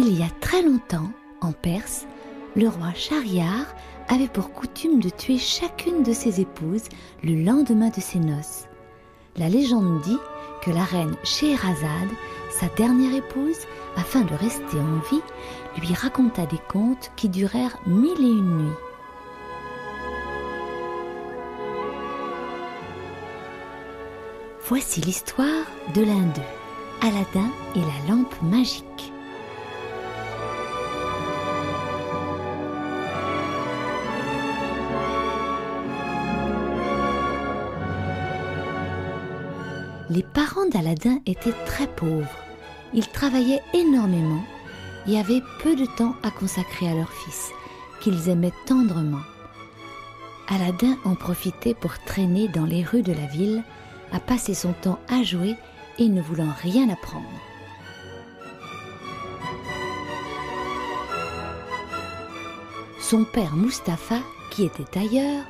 Il y a très longtemps, en Perse, le roi Shahryar avait pour coutume de tuer chacune de ses épouses le lendemain de ses noces. La légende dit que la reine Scheherazade, sa dernière épouse, afin de rester en vie, lui raconta des contes qui durèrent 1001 nuits. Voici l'histoire de l'un d'eux, Aladin et la lampe magique. Les parents d'Aladin étaient très pauvres. Ils travaillaient énormément et avaient peu de temps à consacrer à leur fils, qu'ils aimaient tendrement. Aladin en profitait pour traîner dans les rues de la ville, à passer son temps à jouer et ne voulant rien apprendre. Son père Mustapha, qui était tailleur,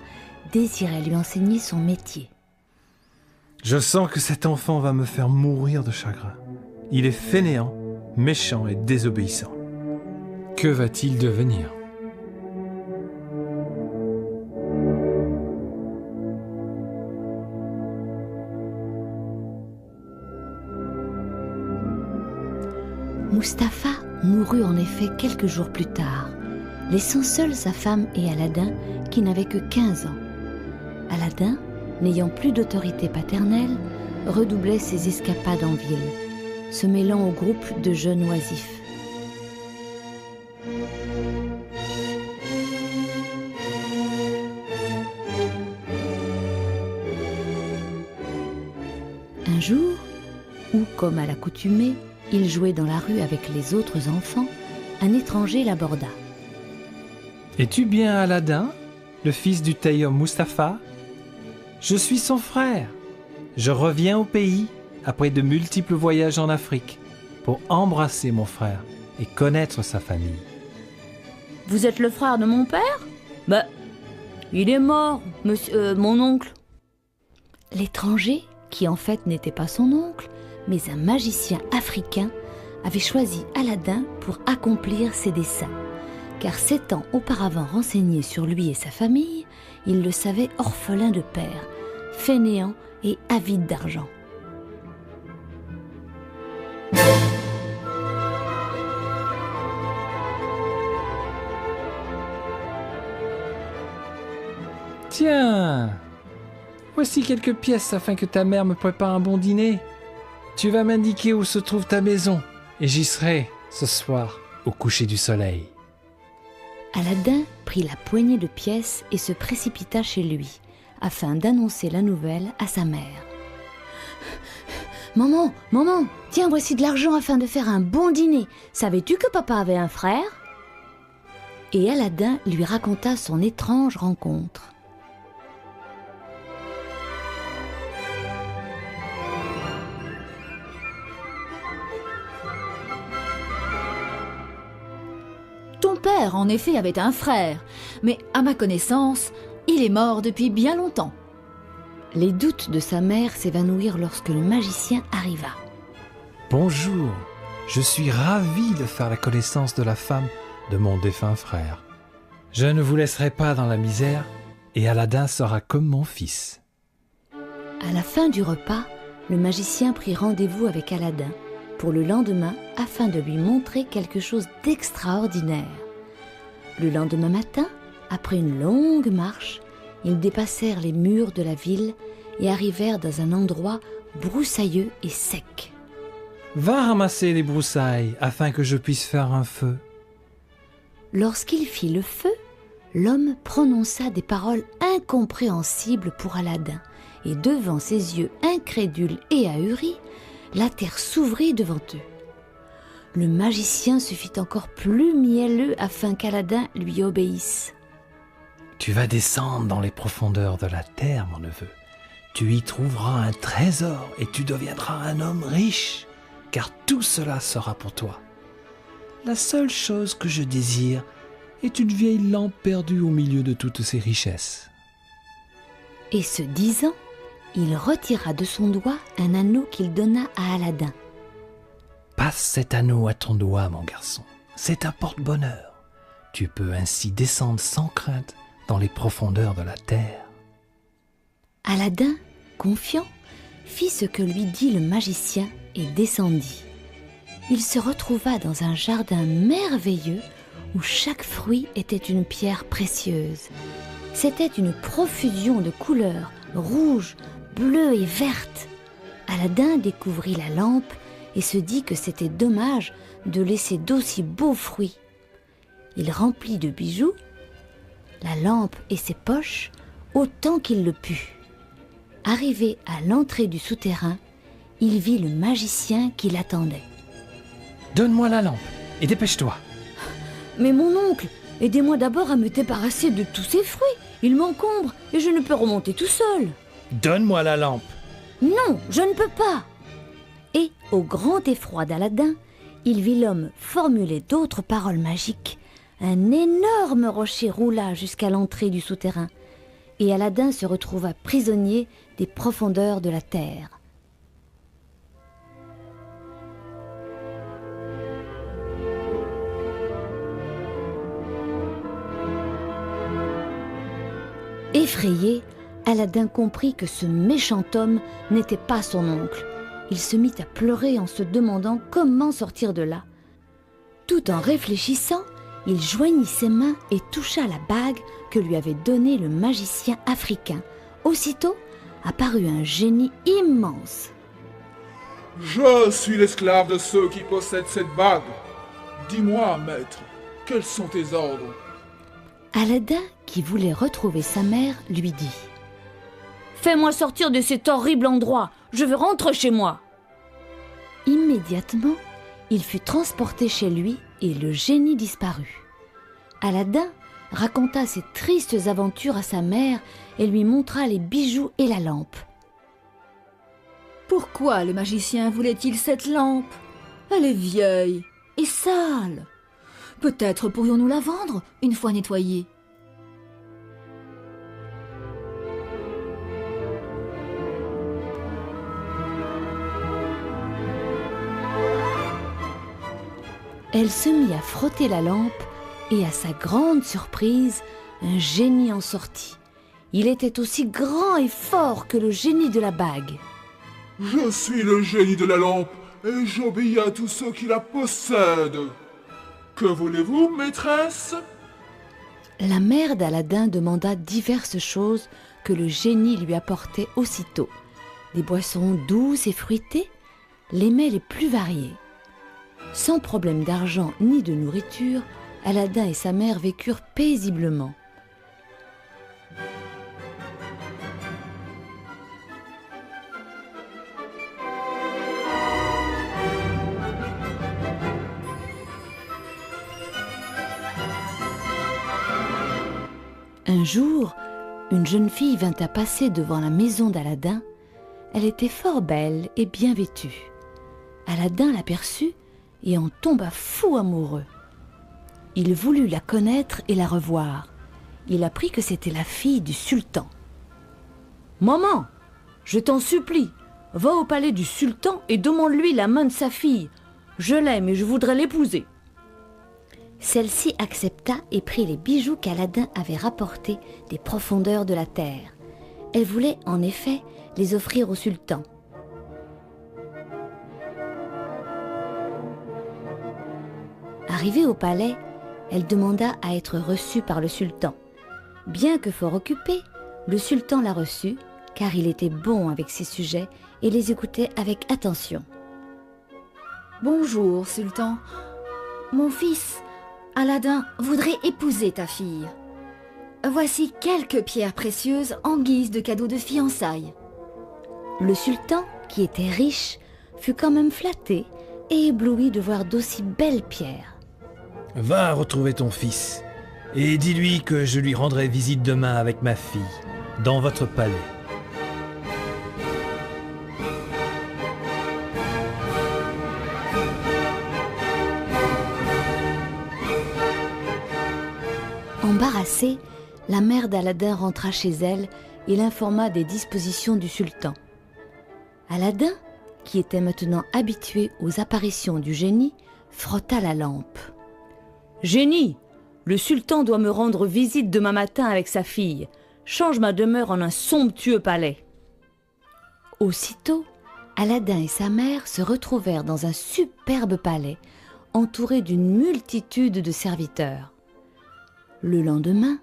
désirait lui enseigner son métier. Je sens que cet enfant va me faire mourir de chagrin. Il est fainéant, méchant et désobéissant. Que va-t-il devenir ? Mustapha mourut en effet quelques jours plus tard, laissant seule sa femme et Aladin qui n'avait que 15 ans. Aladin, n'ayant plus d'autorité paternelle, redoublait ses escapades en ville, se mêlant au groupe de jeunes oisifs. Un jour, où, comme à l'accoutumée, il jouait dans la rue avec les autres enfants, un étranger l'aborda. « Es-tu bien Aladin, le fils du tailleur Mustapha ? Je suis son frère. Je reviens au pays, après de multiples voyages en Afrique, pour embrasser mon frère et connaître sa famille. » « Vous êtes le frère de mon père ? Bah, il est mort, mon oncle. » L'étranger, qui en fait n'était pas son oncle, mais un magicien africain, avait choisi Aladin pour accomplir ses desseins, car s'étant auparavant renseigné sur lui et sa famille, il le savait orphelin de père, fainéant et avide d'argent. Tiens, voici quelques pièces afin que ta mère me prépare un bon dîner. Tu vas m'indiquer où se trouve ta maison et j'y serai ce soir au coucher du soleil. Aladin prit la poignée de pièces et se précipita chez lui, afin d'annoncer la nouvelle à sa mère. « Maman, maman, tiens, voici de l'argent afin de faire un bon dîner. Savais-tu que papa avait un frère ?» Et Aladin lui raconta son étrange rencontre. Ton père, en effet, avait un frère, mais à ma connaissance, il est mort depuis bien longtemps. Les doutes de sa mère s'évanouirent lorsque le magicien arriva. « Bonjour, je suis ravi de faire la connaissance de la femme de mon défunt frère. Je ne vous laisserai pas dans la misère et Aladin sera comme mon fils. » À la fin du repas, le magicien prit rendez-vous avec Aladin pour le lendemain afin de lui montrer quelque chose d'extraordinaire. Le lendemain matin, après une longue marche, ils dépassèrent les murs de la ville et arrivèrent dans un endroit broussailleux et sec. « Va ramasser les broussailles afin que je puisse faire un feu. » Lorsqu'il fit le feu, l'homme prononça des paroles incompréhensibles pour Aladin, et devant ses yeux incrédules et ahuris, la terre s'ouvrit devant eux. Le magicien se fit encore plus mielleux afin qu'Aladin lui obéisse. « Tu vas descendre dans les profondeurs de la terre, mon neveu. Tu y trouveras un trésor et tu deviendras un homme riche, car tout cela sera pour toi. La seule chose que je désire est une vieille lampe perdue au milieu de toutes ces richesses. » Et ce disant, il retira de son doigt un anneau qu'il donna à Aladin. « Passe cet anneau à ton doigt, mon garçon, c'est un porte-bonheur. Tu peux ainsi descendre sans crainte dans les profondeurs de la terre. Aladin, confiant, fit ce que lui dit le magicien et descendit. Il se retrouva dans un jardin merveilleux où chaque fruit était une pierre précieuse. C'était une profusion de couleurs rouges, bleues et vertes. Aladin découvrit la lampe et se dit que c'était dommage de laisser d'aussi beaux fruits. Il remplit de bijoux la lampe et ses poches autant qu'il le put. Arrivé à l'entrée du souterrain, il vit le magicien qui l'attendait. « Donne-moi la lampe et dépêche-toi. » « Mais mon oncle, aidez-moi d'abord à me débarrasser de tous ces fruits. Ils m'encombrent et je ne peux remonter tout seul. »« Donne-moi la lampe. » »« Non, je ne peux pas. » Et, au grand effroi d'Aladin, il vit l'homme formuler d'autres paroles magiques. Un énorme rocher roula jusqu'à l'entrée du souterrain, et Aladin se retrouva prisonnier des profondeurs de la terre. Effrayé, Aladin comprit que ce méchant homme n'était pas son oncle. Il se mit à pleurer en se demandant comment sortir de là. Tout en réfléchissant, il joignit ses mains et toucha la bague que lui avait donnée le magicien africain. Aussitôt apparut un génie immense. « Je suis l'esclave de ceux qui possèdent cette bague. Dis-moi, maître, quels sont tes ordres ?» Aladin, qui voulait retrouver sa mère, lui dit « Fais-moi sortir de cet horrible endroit, je veux rentrer chez moi !» Immédiatement, il fut transporté chez lui et le génie disparut. Aladin raconta ses tristes aventures à sa mère et lui montra les bijoux et la lampe. Pourquoi le magicien voulait-il cette lampe? Elle est vieille et sale. Peut-être pourrions-nous la vendre une fois nettoyée. Elle se mit à frotter la lampe et à sa grande surprise, un génie en sortit. Il était aussi grand et fort que le génie de la bague. « Je suis le génie de la lampe et j'obéis à tous ceux qui la possèdent. Que voulez-vous, maîtresse ?» La mère d'Aladin demanda diverses choses que le génie lui apportait aussitôt. Des boissons douces et fruitées, les mets les plus variés. Sans problème d'argent ni de nourriture, Aladin et sa mère vécurent paisiblement. Un jour, une jeune fille vint à passer devant la maison d'Aladin. Elle était fort belle et bien vêtue. Aladin l'aperçut et en tomba fou amoureux. Il voulut la connaître et la revoir. Il apprit que c'était la fille du sultan. « Maman, je t'en supplie, va au palais du sultan et demande-lui la main de sa fille. Je l'aime et je voudrais l'épouser. » Celle-ci accepta et prit les bijoux qu'Aladin avait rapportés des profondeurs de la terre. Elle voulait en effet les offrir au sultan. Arrivée au palais, elle demanda à être reçue par le sultan. Bien que fort occupé, le sultan la reçut, car il était bon avec ses sujets et les écoutait avec attention. « Bonjour, sultan. Mon fils, Aladin, voudrait épouser ta fille. Voici quelques pierres précieuses en guise de cadeau de fiançailles. » Le sultan, qui était riche, fut quand même flatté et ébloui de voir d'aussi belles pierres. Va retrouver ton fils et dis-lui que je lui rendrai visite demain avec ma fille, dans votre palais. Embarrassée, la mère d'Aladin rentra chez elle et l'informa des dispositions du sultan. Aladin, qui était maintenant habitué aux apparitions du génie, frotta la lampe. « Génie, le sultan doit me rendre visite demain matin avec sa fille. Change ma demeure en un somptueux palais. » Aussitôt, Aladin et sa mère se retrouvèrent dans un superbe palais, entourés d'une multitude de serviteurs. Le lendemain,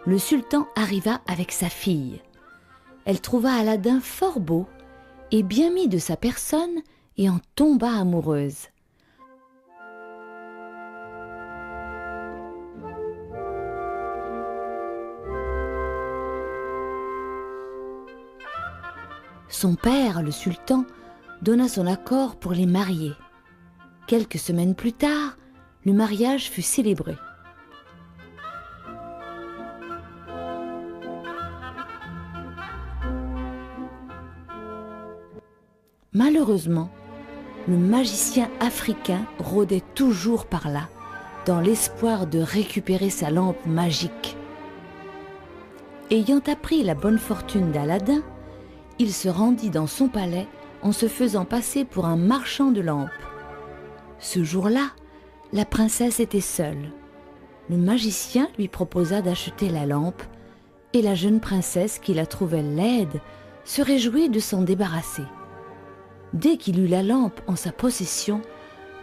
le sultan arriva avec sa fille. Elle trouva Aladin fort beau et bien mis de sa personne et en tomba amoureuse. Son père, le sultan, donna son accord pour les marier. Quelques semaines plus tard, le mariage fut célébré. Malheureusement, le magicien africain rôdait toujours par là, dans l'espoir de récupérer sa lampe magique. Ayant appris la bonne fortune d'Aladin, il se rendit dans son palais en se faisant passer pour un marchand de lampes. Ce jour-là, la princesse était seule. Le magicien lui proposa d'acheter la lampe et la jeune princesse, qui la trouvait laide, se réjouit de s'en débarrasser. Dès qu'il eut la lampe en sa possession,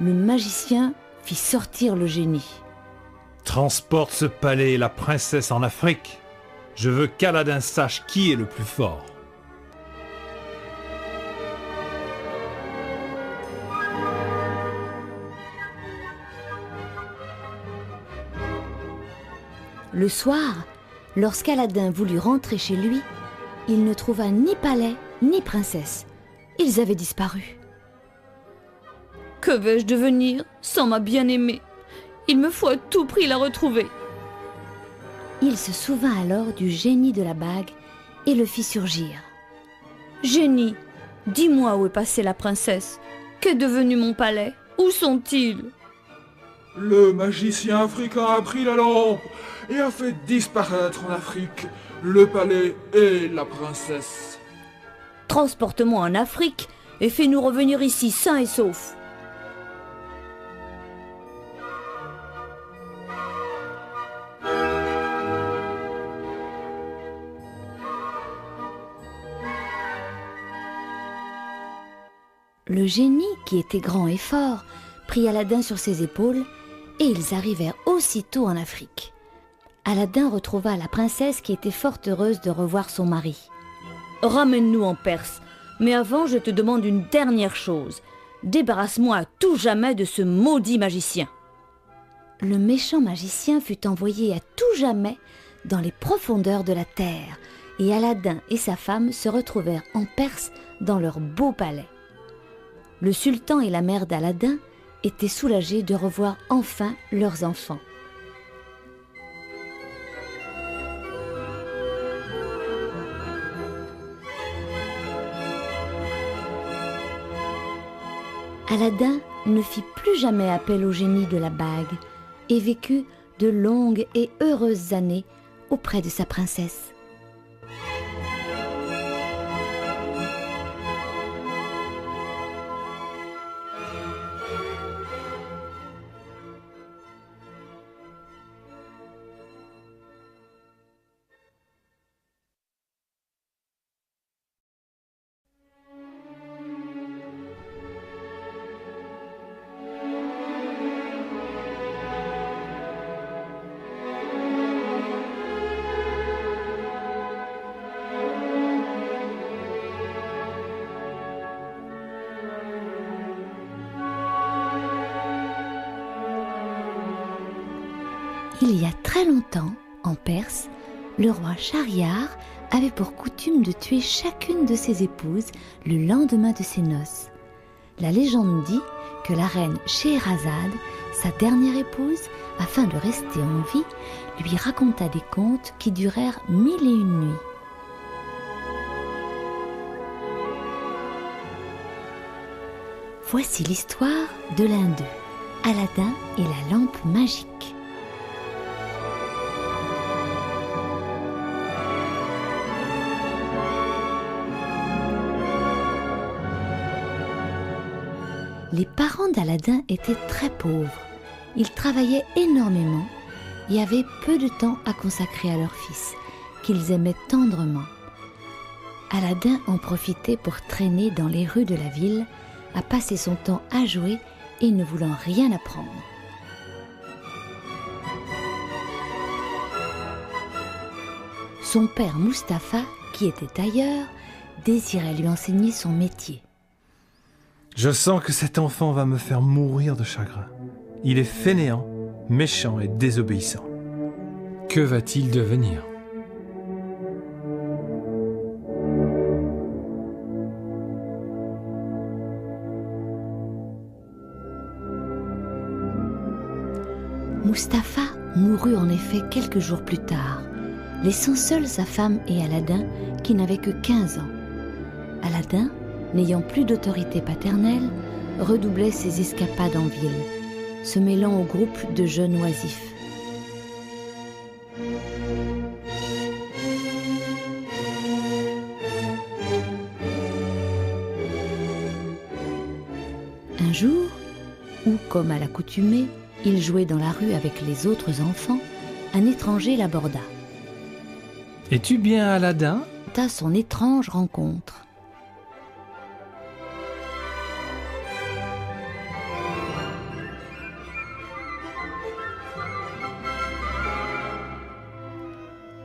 le magicien fit sortir le génie. « Transporte ce palais et la princesse en Afrique. Je veux qu'Aladin sache qui est le plus fort. » Le soir, lorsqu'Aladin voulut rentrer chez lui, il ne trouva ni palais ni princesse. Ils avaient disparu. « Que vais-je devenir sans ma bien-aimée? Il me faut à tout prix la retrouver. » Il se souvint alors du génie de la bague et le fit surgir. « Génie, dis-moi où est passée la princesse. Qu'est devenu mon palais? Où sont-ils ?» Le magicien africain a pris la lampe et a fait disparaître en Afrique le palais et la princesse. « Transporte-moi en Afrique et fais-nous revenir ici sains et saufs. » Le génie, qui était grand et fort, prit Aladin sur ses épaules et ils arrivèrent aussitôt en Afrique. Aladin retrouva la princesse qui était fort heureuse de revoir son mari. « Ramène-nous en Perse, mais avant je te demande une dernière chose. Débarrasse-moi à tout jamais de ce maudit magicien. » Le méchant magicien fut envoyé à tout jamais dans les profondeurs de la terre et Aladin et sa femme se retrouvèrent en Perse dans leur beau palais. Le sultan et la mère d'Aladin étaient soulagés de revoir enfin leurs enfants. Aladin ne fit plus jamais appel au génie de la bague et vécut de longues et heureuses années auprès de sa princesse. Il y a très longtemps, en Perse, le roi Shahriar avait pour coutume de tuer chacune de ses épouses le lendemain de ses noces. La légende dit que la reine Scheherazade, sa dernière épouse, afin de rester en vie, lui raconta des contes qui durèrent 1001 nuits. Voici l'histoire de l'un d'eux, Aladin et la lampe magique. Les parents d'Aladin étaient très pauvres Ils travaillaient énormément et avaient peu de temps à consacrer à leur fils, qu'ils aimaient tendrement. Aladin en profitait pour traîner dans les rues de la ville, à passer son temps à jouer et ne voulant rien apprendre. Son père Mustapha, qui était tailleur, désirait lui enseigner son métier. Je sens que cet enfant va me faire mourir de chagrin. Il est fainéant, méchant et désobéissant. Que va-t-il devenir ? Mustapha mourut en effet quelques jours plus tard, laissant seuls sa femme et Aladin qui n'avait que 15 ans. Aladin, n'ayant plus d'autorité paternelle, redoublait ses escapades en ville, se mêlant au groupe de jeunes oisifs. Un jour, où, comme à l'accoutumée, il jouait dans la rue avec les autres enfants, un étranger l'aborda. « Es-tu bien Aladin ?» À son étrange rencontre.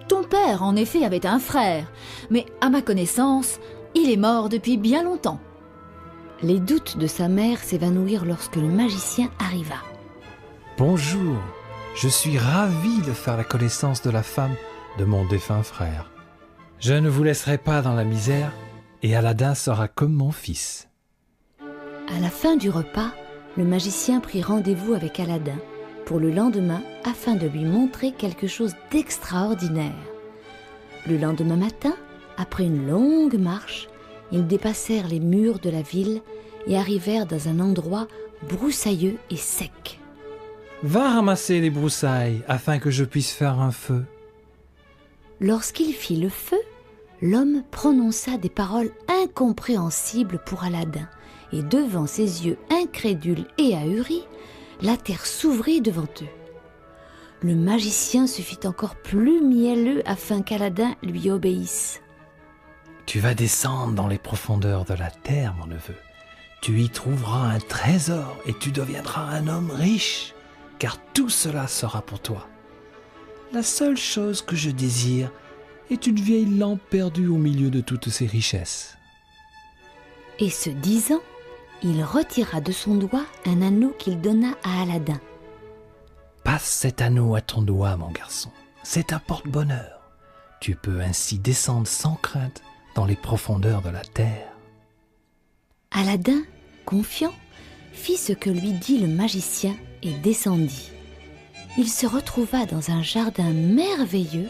Ton père, en effet, avait un frère, mais à ma connaissance, il est mort depuis bien longtemps. Les doutes de sa mère s'évanouirent lorsque le magicien arriva. « Bonjour, je suis ravi de faire la connaissance de la femme de mon défunt frère. Je ne vous laisserai pas dans la misère et Aladin sera comme mon fils. » À la fin du repas, le magicien prit rendez-vous avec Aladin pour le lendemain afin de lui montrer quelque chose d'extraordinaire. Le lendemain matin, après une longue marche, ils dépassèrent les murs de la ville et arrivèrent dans un endroit broussailleux et sec. « Va ramasser les broussailles afin que je puisse faire un feu. » Lorsqu'il fit le feu, l'homme prononça des paroles incompréhensibles pour Aladin, et devant ses yeux incrédules et ahuris, la terre s'ouvrit devant eux. Le magicien se fit encore plus mielleux afin qu'Aladin lui obéisse. « Tu vas descendre dans les profondeurs de la terre, mon neveu. Tu y trouveras un trésor et tu deviendras un homme riche, car tout cela sera pour toi. La seule chose que je désire est une vieille lampe perdue au milieu de toutes ces richesses. » Et ce disant, il retira de son doigt un anneau qu'il donna à Aladin. « Passe cet anneau à ton doigt, mon garçon. C'est un porte-bonheur. Tu peux ainsi descendre sans crainte dans les profondeurs de la terre. » Aladin, confiant, fit ce que lui dit le magicien et descendit. Il se retrouva dans un jardin merveilleux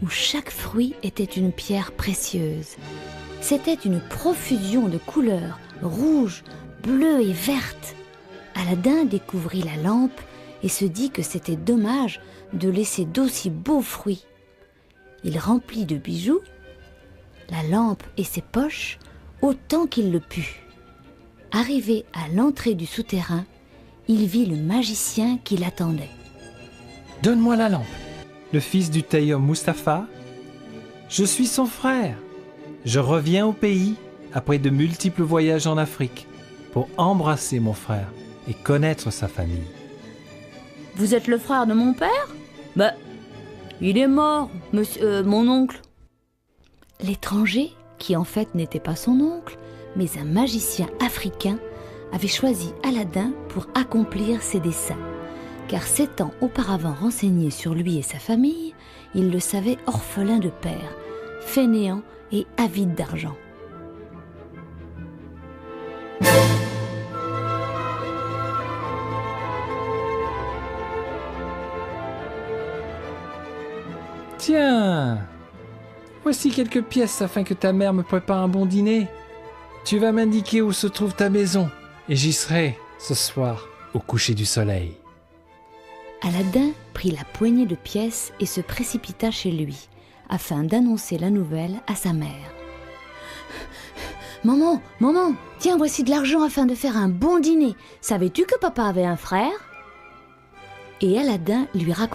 où chaque fruit était une pierre précieuse. C'était une profusion de couleurs rouges, bleues et vertes. Aladin découvrit la lampe et se dit que c'était dommage de laisser d'aussi beaux fruits. Il remplit de bijoux la lampe et ses poches autant qu'il le put. Arrivé à l'entrée du souterrain, il vit le magicien qui l'attendait. « Donne-moi la lampe, le fils du tailleur Mustapha. Je suis son frère. Je reviens au pays après de multiples voyages en Afrique pour embrasser mon frère et connaître sa famille. » « Vous êtes le frère de mon père ? Bah, il est mort, mon oncle. » L'étranger, qui en fait n'était pas son oncle, mais un magicien africain, avait choisi Aladin pour accomplir ses desseins. Car s'étant auparavant renseigné sur lui et sa famille, il le savait orphelin de père, fainéant et avide d'argent. Tiens, voici quelques pièces afin que ta mère me prépare un bon dîner. Tu vas m'indiquer où se trouve ta maison et j'y serai ce soir au coucher du soleil. Aladin prit la poignée de pièces et se précipita chez lui, afin d'annoncer la nouvelle à sa mère. « Maman, maman, tiens, voici de l'argent afin de faire un bon dîner. Savais-tu que papa avait un frère ?» Et Aladin lui raconta